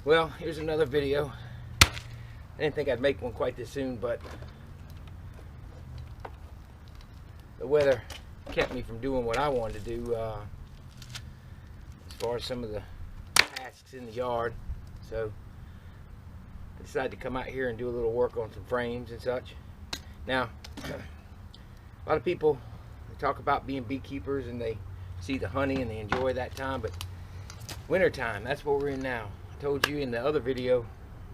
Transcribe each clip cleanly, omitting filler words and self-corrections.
Well, here's another video. I didn't think I'd make one quite this soon, but the weather kept me from doing what I wanted to do as far as some of the tasks in the yard. So I decided to come out here and do a little work on some frames and such. Now, a lot of people, they talk about being beekeepers and they see the honey and they enjoy that time, but winter time, that's what we're in now. I told you in the other video,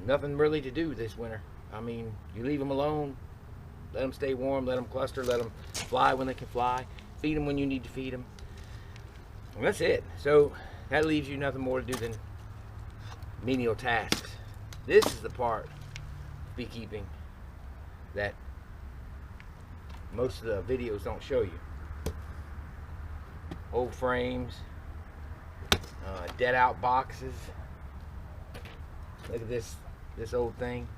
nothing really to do this winter. I mean, you leave them alone, let them stay warm, let them cluster, let them fly when they can fly, feed them when you need to feed them, and that's it. So that leaves you nothing more to do than menial tasks. This is the part of beekeeping that most of the videos don't show you. Old frames, dead out boxes. Look at this old thing.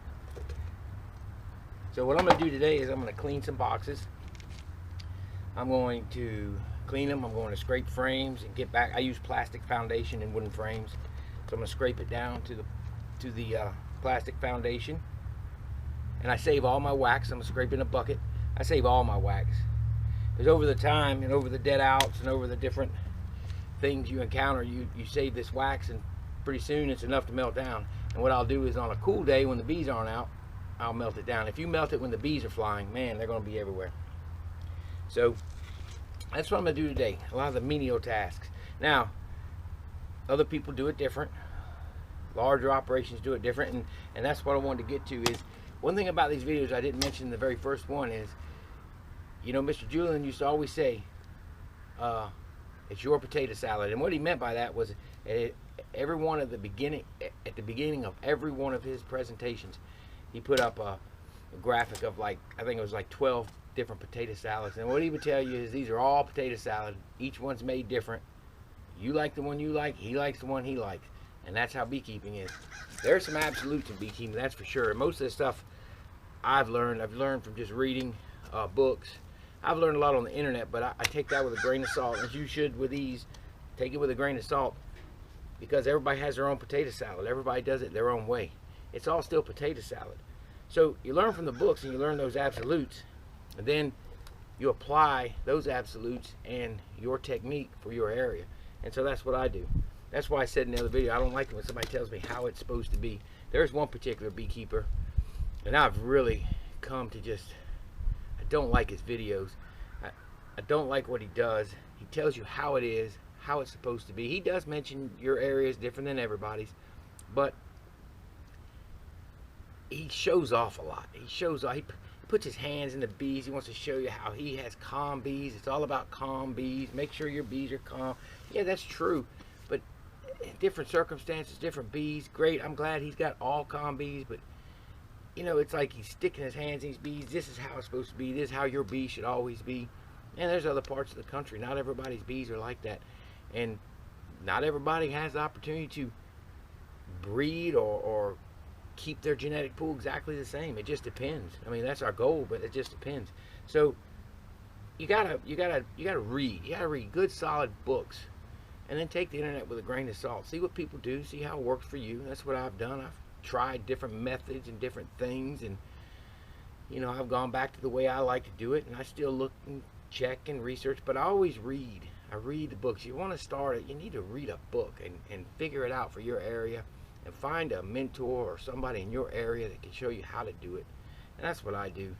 So what I'm going to do today is I'm going to clean some boxes. I'm going to clean them. I'm going to scrape frames and get back. I use plastic foundation in wooden frames, so I'm going to scrape it down to the plastic foundation, and I save all my wax. I'm going to scrape in a bucket. I save all my wax because over the time and over the dead outs and over the different things you encounter, you save this wax, and pretty soon it's enough to melt down. And what I'll do is on a cool day when the bees aren't out, I'll melt it down. If you melt it when the bees are flying, man, they're going to be everywhere. So that's what I'm going to do today. A lot of the menial tasks. Now, other people do it different. Larger operations do it different, and that's what I wanted to get to. Is one thing about these videos I didn't mention in the very first one is, you know, Mr. Julian used to always say, it's your potato salad. And what he meant by that was at the beginning of every one of his presentations, he put up a graphic of, like, I think it was like 12 different potato salads. And what he would tell you is these are all potato salad. Each one's made different. You like the one you like, he likes the one he likes. And that's how beekeeping is. There's some absolutes in beekeeping, that's for sure. Most of the stuff I've learned from just reading books. I've learned a lot on the internet, but I take that with a grain of salt, as you should with these. Take it with a grain of salt, because everybody has their own potato salad. Everybody does it their own way. It's all still potato salad. So you learn from the books and you learn those absolutes, and then you apply those absolutes and your technique for your area. And so that's what I do. That's why I said in the other video, I don't like it when somebody tells me how it's supposed to be. There's one particular beekeeper, and I've really come to just, I don't like his videos. I don't like what he does. He tells you how it is, how it's supposed to be. He does mention your area is different than everybody's, but he shows off a lot. He shows off. He puts his hands in the bees. He wants to show you how he has calm bees. It's all about calm bees. Make sure your bees are calm. Yeah, that's true. But in different circumstances, different bees. Great. I'm glad he's got all calm bees. But, you know, it's like he's sticking his hands in these bees. This is how it's supposed to be. This is how your bee should always be. And there's other parts of the country. Not everybody's bees are like that. And not everybody has the opportunity to breed or keep their genetic pool exactly the same. It just depends. I mean, that's our goal, but it just depends. So you gotta read. You gotta read good, solid books, and then take the internet with a grain of salt. See what people do. See how it works for you. That's what I've done. I've tried different methods and different things, and you know, I've gone back to the way I like to do it, and I still look and check and research, but I always read. I read the books. You want to start it, you need to read a book and figure it out for your area, and find a mentor or somebody in your area that can show you how to do it. And that's what I do.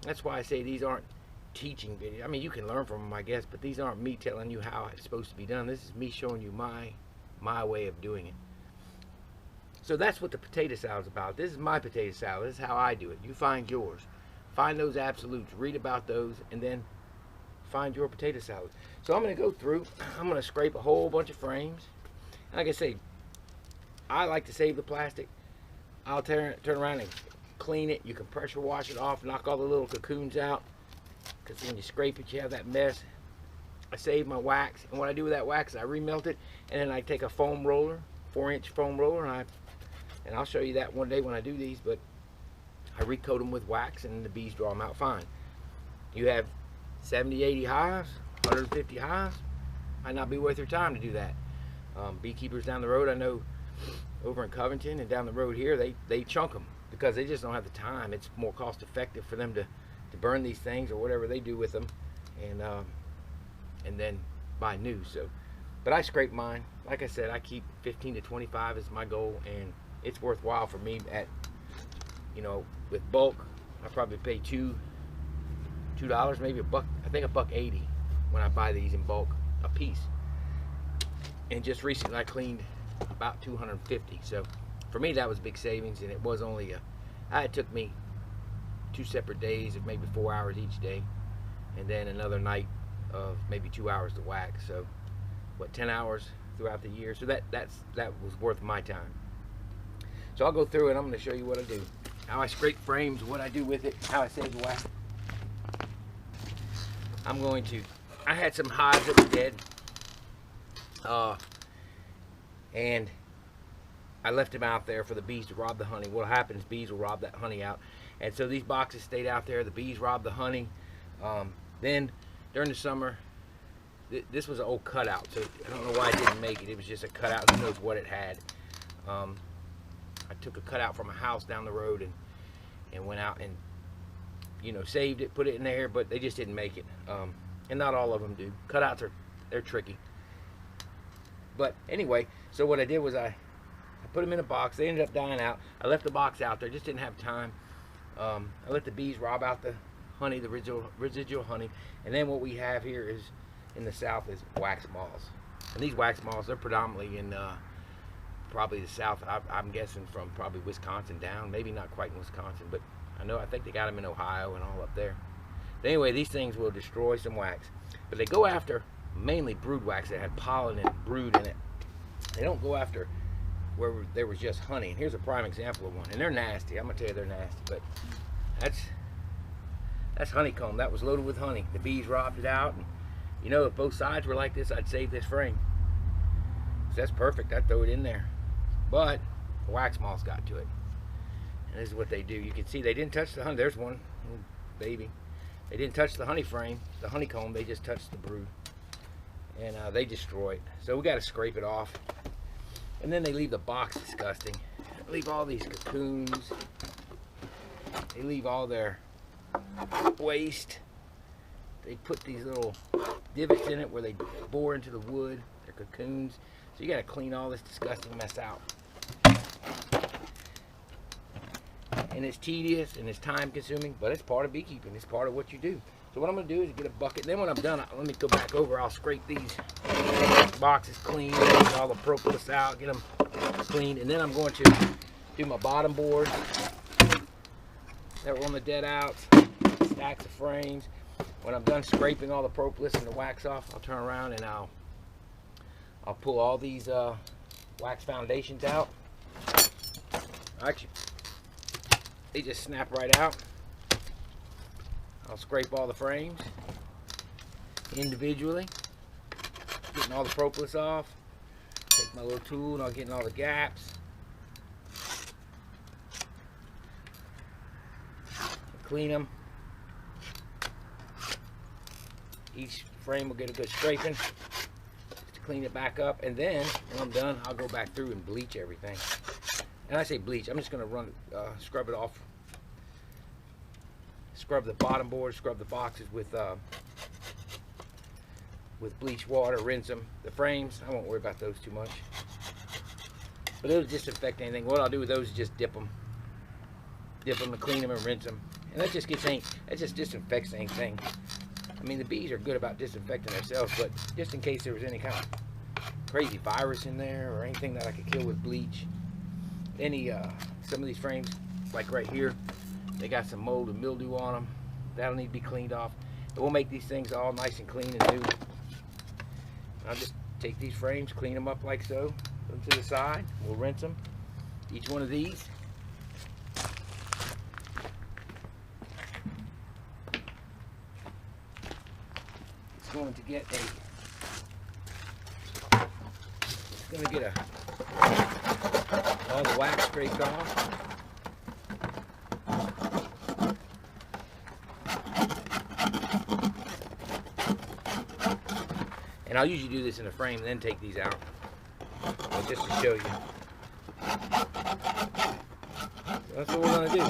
That's why I say these aren't teaching videos. I mean, you can learn from them, I guess, but these aren't me telling you how it's supposed to be done. This is me showing you my way of doing it. So that's what the potato salad is about. This is my potato salad. This is how I do it. You find yours. Find those absolutes. Read about those, and then find your potato salad. So I'm going to go through. I'm going to scrape a whole bunch of frames. And like I say, I like to save the plastic. I'll turn around and clean it. You can pressure wash it off, knock all the little cocoons out, because when you scrape it, you have that mess. I save my wax, and what I do with that wax, I remelt it, and then I take a foam roller, 4-inch foam roller, and I'll show you that one day when I do these, but I recoat them with wax, and the bees draw them out fine. You have 70, 80 hives, 150 hives, might not be worth your time to do that. Beekeepers down the road, I know over in Covington and down the road here, they chunk them because they just don't have the time. It's more cost effective for them to burn these things or whatever they do with them, and then buy new. So, but I scrape mine. Like I said, I keep 15 to 25 is my goal, and it's worthwhile for me. At, you know, with bulk, I probably pay $2, maybe $1. I think $1.80 when I buy these in bulk a piece. And just recently I cleaned about 250. So for me that was big savings, and it was only it took me 2 separate days of maybe 4 hours each day, and then another night of maybe 2 hours to wax. So what, 10 hours throughout the year. So that was worth my time. So I'll go through and I'm going to show you what I do, how I scrape frames, what I do with it, how I save the wax. I had some hives that were dead, and I left them out there for the bees to rob the honey. What happens, bees will rob that honey out, and so these boxes stayed out there. The bees robbed the honey. Then during the summer, this was an old cutout, so I don't know why I didn't make it. It was just a cutout. Who knows what it had. I took a cutout from a house down the road and went out and, you know, saved it, put it in there, but they just didn't make it. And not all of them do. Cutouts they're tricky. But anyway, so what I did was I put them in a box. They ended up dying out. I left the box out there, just didn't have time. I let the bees rob out the honey, the residual honey. And then what we have here is, in the south, is wax moths. And these wax moths, they're predominantly in probably the south. I'm guessing from probably Wisconsin down, maybe not quite in Wisconsin, but I think they got them in Ohio and all up there. But anyway, these things will destroy some wax, but they go after mainly brood wax that had pollen and brood in it. They don't go after where there was just honey. And here's a prime example of one, and they're nasty. I'm gonna tell you they're nasty, but that's honeycomb. That was loaded with honey. The bees robbed it out, and you know, if both sides were like this, I'd save this frame. So that's perfect. I'd throw it in there. But the wax moths got to it. And this is what they do. You can see they didn't touch the honey. There's one little baby. They didn't touch the honey frame, the honeycomb. They just touched the brood. And they destroy it. So we got to scrape it off. And then they leave the box disgusting. They leave all these cocoons. They leave all their waste. They put these little divots in it where they bore into the wood, their cocoons. So you got to clean all this disgusting mess out. And it's tedious and it's time consuming, but it's part of beekeeping. It's part of what you do. So what I'm going to do is get a bucket. Then when I'm done, let me go back over. I'll scrape these boxes clean, get all the propolis out, get them clean. And then I'm going to do my bottom boards that were on the dead outs, stacks of frames. When I'm done scraping all the propolis and the wax off, I'll turn around and I'll pull all these wax foundations out. Actually, they just snap right out. I'll scrape all the frames individually, getting all the propolis off. Take my little tool and I'll get in all the gaps. Clean them. Each frame will get a good scraping just to clean it back up, and then when I'm done, I'll go back through and bleach everything. And I say bleach, I'm just going to scrub it off. Scrub the bottom board, scrub the boxes with bleach water, rinse them. The frames, I won't worry about those too much. But it'll disinfect anything. What I'll do with those is just dip them and clean them and rinse them. And that just disinfects anything. I mean, the bees are good about disinfecting themselves, but just in case there was any kind of crazy virus in there or anything that I could kill with bleach. Some of these frames, like right here, they got some mold and mildew on them. That'll need to be cleaned off. But we'll make these things all nice and clean and new. I'll just take these frames, clean them up like so, put them to the side. We'll rinse them. Each one of these. Going to get all the wax scraped off. And I'll usually do this in a frame and then take these out, just to show you. That's what we're gonna do.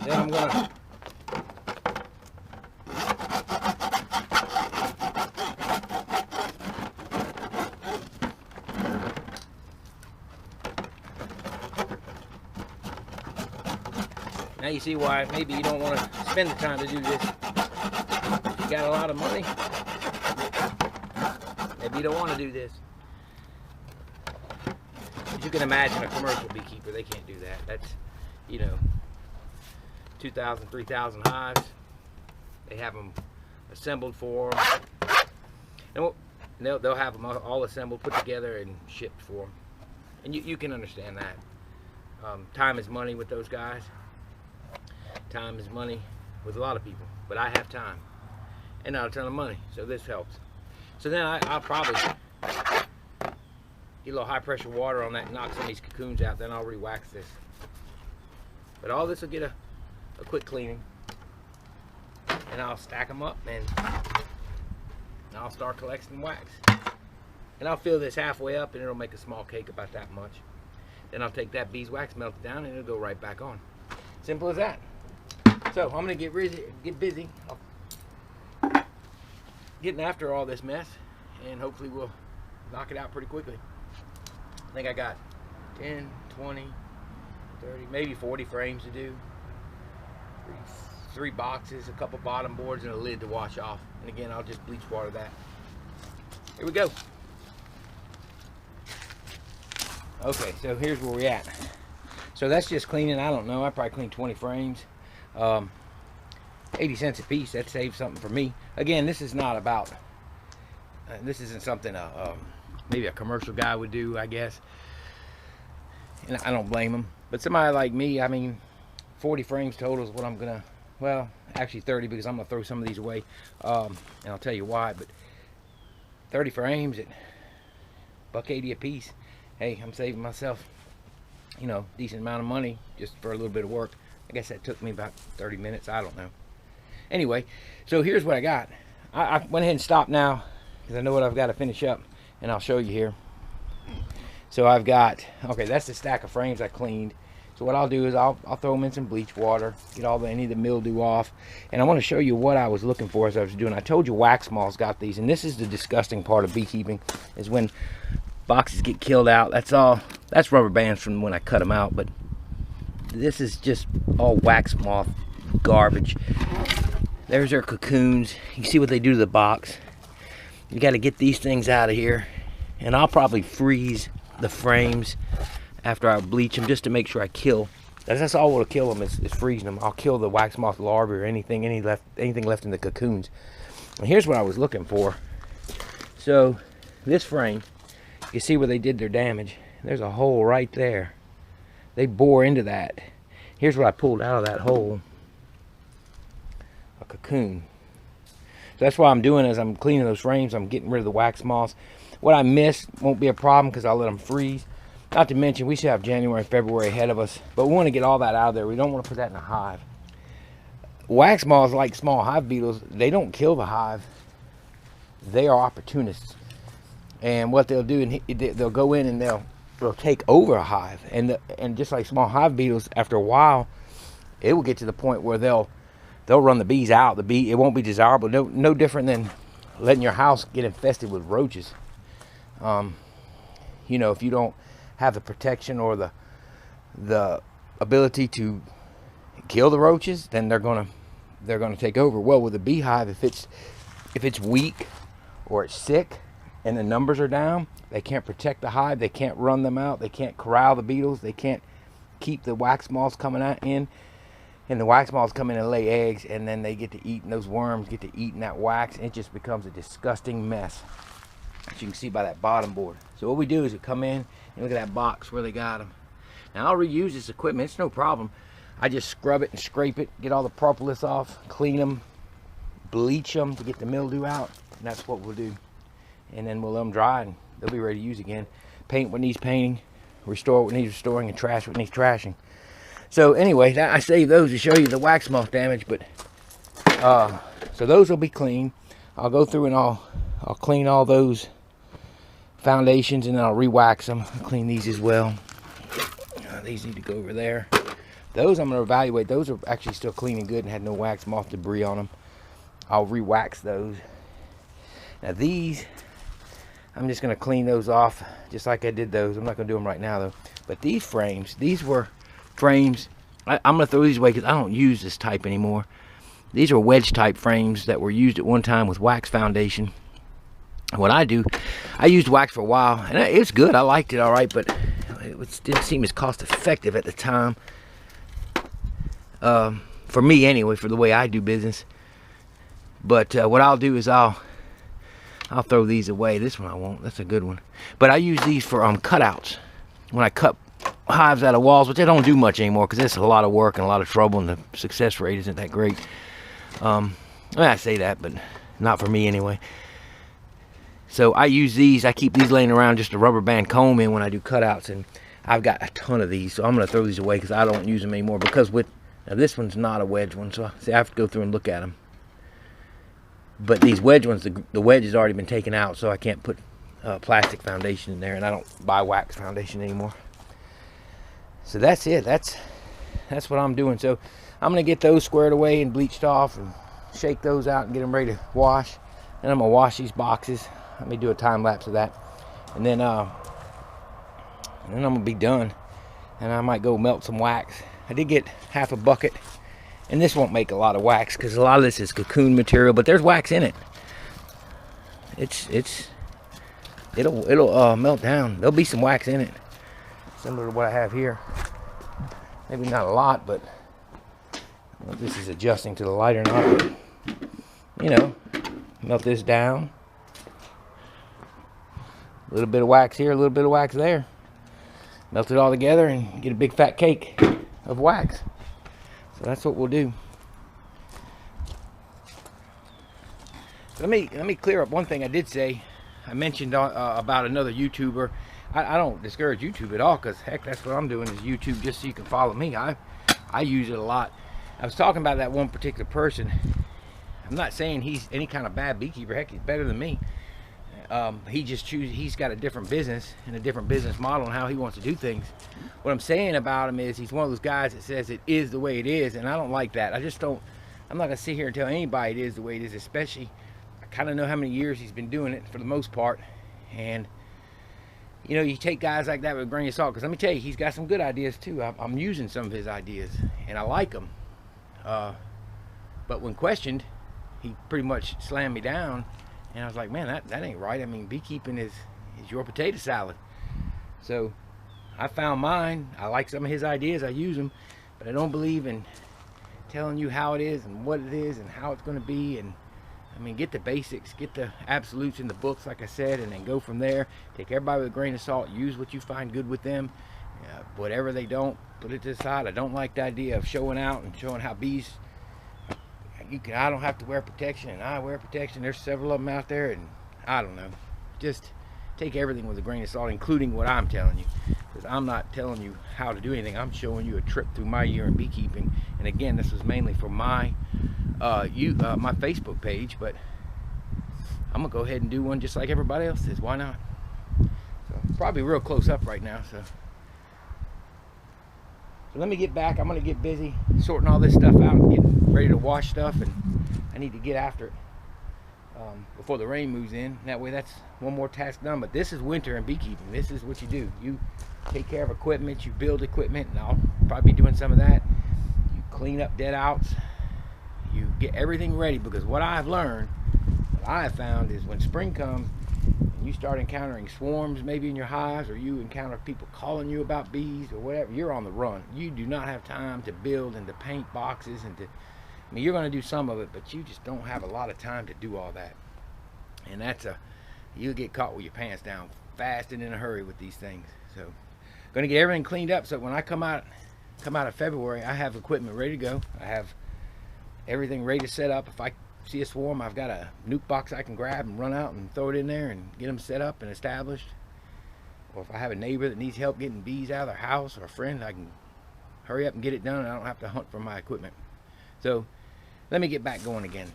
Then I'm gonna now you see why maybe you don't want to spend the time to do this. You got a lot of money. Maybe you don't want to do this. But you can imagine a commercial beekeeper, they can't do that. That's, you know, 2,000, 3,000 hives. They have them assembled for them. And they'll have them all assembled, put together, and shipped for them. And you can understand that. Time is money with those guys. Time is money with a lot of people. But I have time. And not a ton of money. So this helps. So then I'll probably get a little high pressure water on that and knock some of these cocoons out. Then I'll re-wax this. But all this will get a quick cleaning. And I'll stack them up and I'll start collecting wax. And I'll fill this halfway up and it'll make a small cake about that much. Then I'll take that beeswax, melt it down, and it'll go right back on. Simple as that. So I'm gonna get busy. Getting after all this mess, and hopefully we'll knock it out pretty quickly. I think I got 10, 20, 30, maybe 40 frames to do. Three boxes, a couple bottom boards, and a lid to wash off. And again, I'll just bleach water that. Here we go. Okay, so here's where we're at. So that's just cleaning. I don't know. I probably cleaned 20 frames. 80 cents a piece. That saves something for me. Again, this is not about. This isn't something maybe a commercial guy would do, I guess. And I don't blame him. But somebody like me, I mean, 40 frames total is what I'm gonna. Well, actually 30 because I'm gonna throw some of these away. And I'll tell you why. But 30 frames at $1.80 a piece. Hey, I'm saving myself, you know, decent amount of money just for a little bit of work. I guess that took me about 30 minutes. I don't know. Anyway, so here's what I got. I went ahead and stopped now because I know what I've got to finish up, and I'll show you here. So I've got, okay, that's the stack of frames I cleaned. So what I'll do is I'll throw them in some bleach water, get any of the mildew off, and I want to show you what I was looking for as I was doing. I told you wax moths got these, and this is the disgusting part of beekeeping, is when boxes get killed out. That's rubber bands from when I cut them out, but this is just all wax moth garbage. There's their cocoons. You see what they do to the box. You got to get these things out of here, and I'll probably freeze the frames after I bleach them just to make sure I kill. That's all what'll kill them is freezing them. I'll kill the wax moth larvae or anything left in the cocoons. And here's what I was looking for. So this frame, you see where they did their damage. There's a hole right there. They bore into that. Here's what I pulled out of that hole. A cocoon. So that's what I'm doing as I'm cleaning those frames. I'm getting rid of the wax moths. What I missed won't be a problem because I'll let them freeze. Not to mention, we should have January and February ahead of us. But we want to get all that out of there. We don't want to put that in a hive. Wax moths, like small hive beetles, they don't kill the hive. They are opportunists. And what they'll do, they'll go in and they'll take over a hive. And just like small hive beetles, after a while, it will get to the point where they'll run the bees out. It won't be desirable. No different than letting your house get infested with roaches. You know, if you don't have the protection or the ability to kill the roaches, then they're gonna take over. Well, with a beehive, if it's weak or it's sick and the numbers are down, they can't protect the hive, they can't run them out, they can't corral the beetles, they can't keep the wax moths coming in, and the wax moths come in and lay eggs, and then they get to eat, and those worms get to eat in that wax, and it just becomes a disgusting mess, as you can see by that bottom board. So what we do is we come in and look at that box where they got them. Now I'll reuse this equipment, it's no problem. I just scrub it and scrape it, get all the propolis off, clean them, bleach them to get the mildew out, and that's what we'll do. And then we'll let them dry and they'll be ready to use again. Paint what needs painting, restore what needs restoring, and trash what needs trashing. So anyway, I saved those to show you the wax moth damage, but so those will be clean. I'll go through and I'll clean all those foundations, and then I'll re-wax them. I'll clean these as well. These need to go over there. Those I'm going to evaluate. Those are actually still clean and good and had no wax moth debris on them. I'll re-wax those. Now these, I'm just going to clean those off just like I did those. I'm not going to do them right now though. But these frames, these were frames. I'm going to throw these away because I don't use this type anymore. These are wedge type frames that were used at one time with wax foundation. What I do, I used wax for a while and it was good. I liked it all right, but it didn't seem as cost effective at the time. For me anyway, for the way I do business. But what I'll do is I'll throw these away. This one I won't. That's a good one. But I use these for cutouts. When I cut hives out of walls, which I don't do much anymore because it's a lot of work and a lot of trouble, and the success rate isn't that great. I say that, but not for me anyway. So I use these. I keep these laying around just a rubber band comb in when I do cutouts, and I've got a ton of these. So I'm going to throw these away because I don't use them anymore. Because now this one's not a wedge one, so see, I have to go through and look at them. But these wedge ones, the wedge has already been taken out, so I can't put plastic foundation in there, and I don't buy wax foundation anymore. So that's it. That's what I'm doing. So I'm going to get those squared away and bleached off and shake those out and get them ready to wash. And I'm going to wash these boxes. Let me do a time lapse of that. And then I'm going to be done. And I might go melt some wax. I did get half a bucket. And this won't make a lot of wax because a lot of this is cocoon material, but there's wax in it. It'll melt down. There'll be some wax in it, similar to what I have here. Maybe not a lot, but I don't know if this is adjusting to the light or not. But, you know, melt this down. A little bit of wax here, a little bit of wax there. Melt it all together and get a big fat cake of wax. So that's what we'll do. Let me clear up one thing I did say. I mentioned about another YouTuber. I don't discourage YouTube at all, because heck, that's what I'm doing is YouTube just so you can follow me. I use it a lot. I was talking about that one particular person. I'm not saying he's any kind of bad beekeeper. Heck, he's better than me. He's got a different business and a different business model and how he wants to do things. What I'm saying about him is he's one of those guys that says it is the way it is, and I don't like that. I'm not gonna sit here and tell anybody it is the way it is, especially I kind of know how many years he's been doing it for the most part. And you know, you take guys like that with a grain of salt, because let me tell you, he's got some good ideas too. I'm using some of his ideas and I like them, but when questioned, he pretty much slammed me down. And I was like, man, that ain't right. I mean, beekeeping is your potato salad. So I found mine. I like some of his ideas. I use them. But I don't believe in telling you how it is and what it is and how it's going to be. And I mean, get the basics, get the absolutes in the books, like I said, and then go from there. Take everybody with a grain of salt. Use what you find good with them. Whatever they don't, put it to the side. I don't like the idea of showing out and showing how bees... I don't have to wear protection, and I wear protection. There's several of them out there, and I don't know. Just take everything with a grain of salt, including what I'm telling you, because I'm not telling you how to do anything. I'm showing you a trip through my year in beekeeping. And again, this was mainly for my my Facebook page, but I'm gonna go ahead and do one just like everybody else is. Why not? So probably real close up right now. So let me get back. I'm gonna get busy sorting all this stuff out and getting ready to wash stuff, and I need to get after it before the rain moves in. That way, that's one more task done. But this is winter in beekeeping. This is what you do. You take care of equipment, you build equipment, and I'll probably be doing some of that. You clean up dead outs, you get everything ready, because what I've learned, what I have found is when spring comes and you start encountering swarms maybe in your hives, or you encounter people calling you about bees or whatever, you're on the run. You do not have time to build and to paint boxes and to... I mean, you're going to do some of it, but you just don't have a lot of time to do all that. And that's you'll get caught with your pants down fast and in a hurry with these things. So going to get everything cleaned up so when I come out of February, I have equipment ready to go. I have everything ready to set up. If I see a swarm, I've got a nuke box I can grab and run out and throw it in there and get them set up and established. Or if I have a neighbor that needs help getting bees out of their house, or a friend, I can hurry up and get it done, and I don't have to hunt for my equipment. So let me get back going again.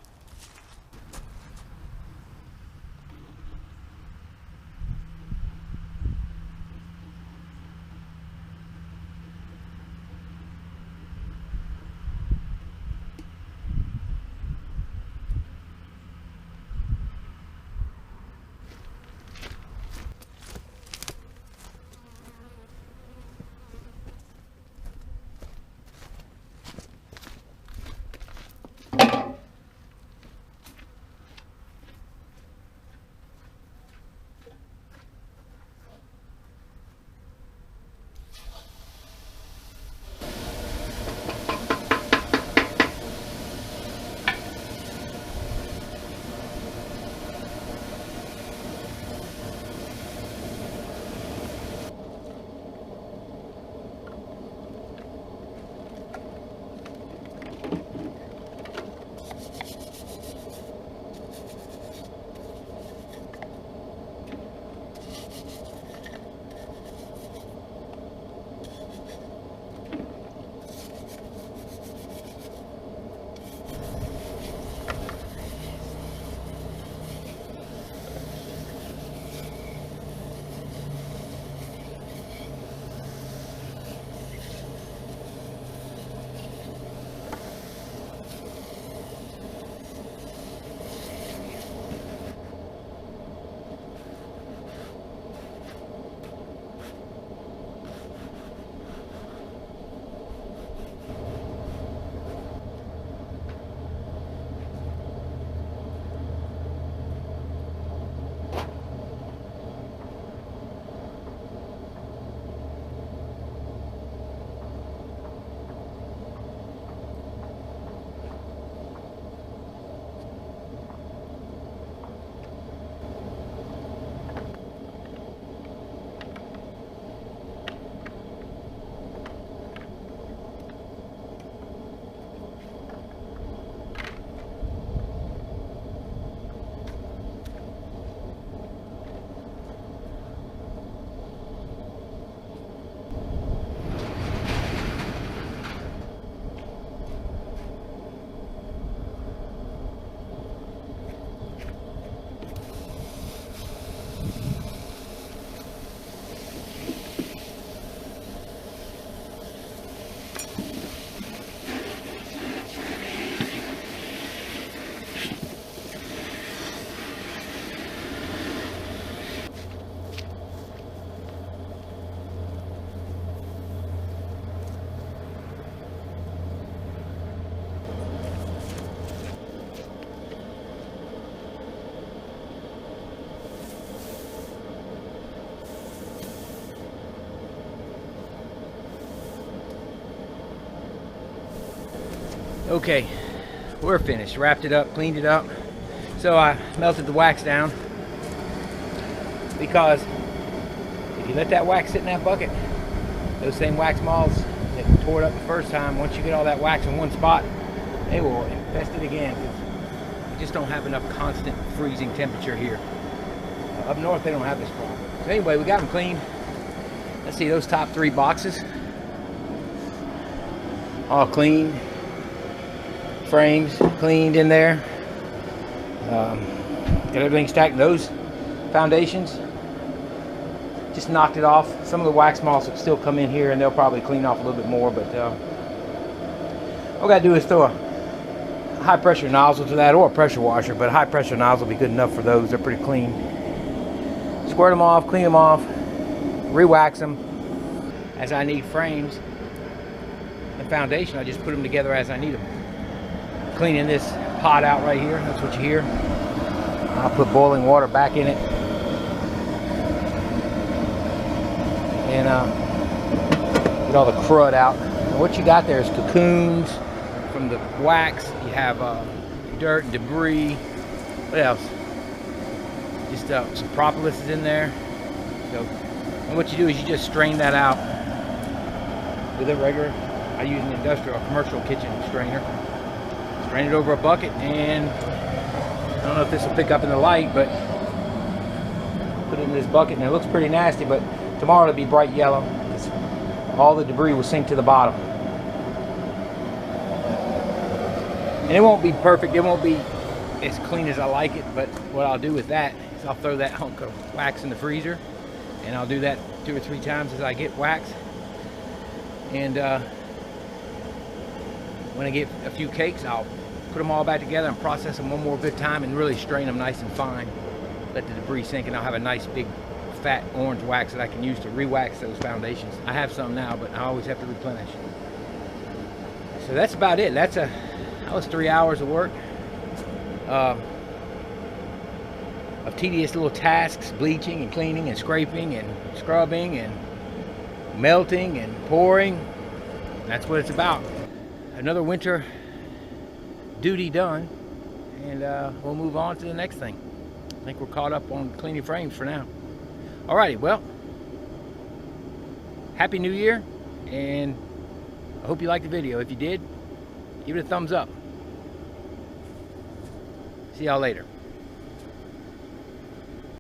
Okay, we're finished. Wrapped it up, cleaned it up. So I melted the wax down, because if you let that wax sit in that bucket, those same wax moths that tore it up the first time, once you get all that wax in one spot, they will infest it again. We just don't have enough constant freezing temperature here. Up north, they don't have this problem. So anyway, we got them cleaned. Let's see, those top 3 boxes, all cleaned. Frames cleaned in there. Got everything stacked. Those foundations, just knocked it off. Some of the wax moths will still come in here, and they'll probably clean off a little bit more, but all we gotta do is throw a high pressure nozzle to that, or a pressure washer, but a high pressure nozzle will be good enough for those. They're pretty clean. Squirt them off, clean them off, re-wax them as I need frames. The foundation, I just put them together as I need them. Cleaning this pot out right here, that's what you hear. I'll put boiling water back in it, and get all the crud out. And what you got there is cocoons from the wax. You have dirt and debris. What else? Just some propolis is in there. So, and what you do is you just strain that out with a regular, I use an industrial commercial kitchen strainer. Strain it over a bucket, and I don't know if this will pick up in the light, but put it in this bucket, and it looks pretty nasty, but tomorrow it'll be bright yellow. All the debris will sink to the bottom. And it won't be perfect, it won't be as clean as I like it, but what I'll do with that is I'll throw that hunk of wax in the freezer, and I'll do that 2 or 3 times as I get wax. And when I get a few cakes, I'll put them all back together and process them one more good time, and really strain them nice and fine. Let the debris sink, and I'll have a nice big fat orange wax that I can use to re-wax those foundations. I have some now, but I always have to replenish. So that's about it. That was 3 hours of work, of tedious little tasks: bleaching and cleaning and scraping and scrubbing and melting and pouring. That's what it's about. Another winter duty done, and we'll move on to the next thing. I think we're caught up on cleaning frames for now. Alrighty, well, Happy New Year, and I hope you liked the video. If you did, give it a thumbs up. See y'all later.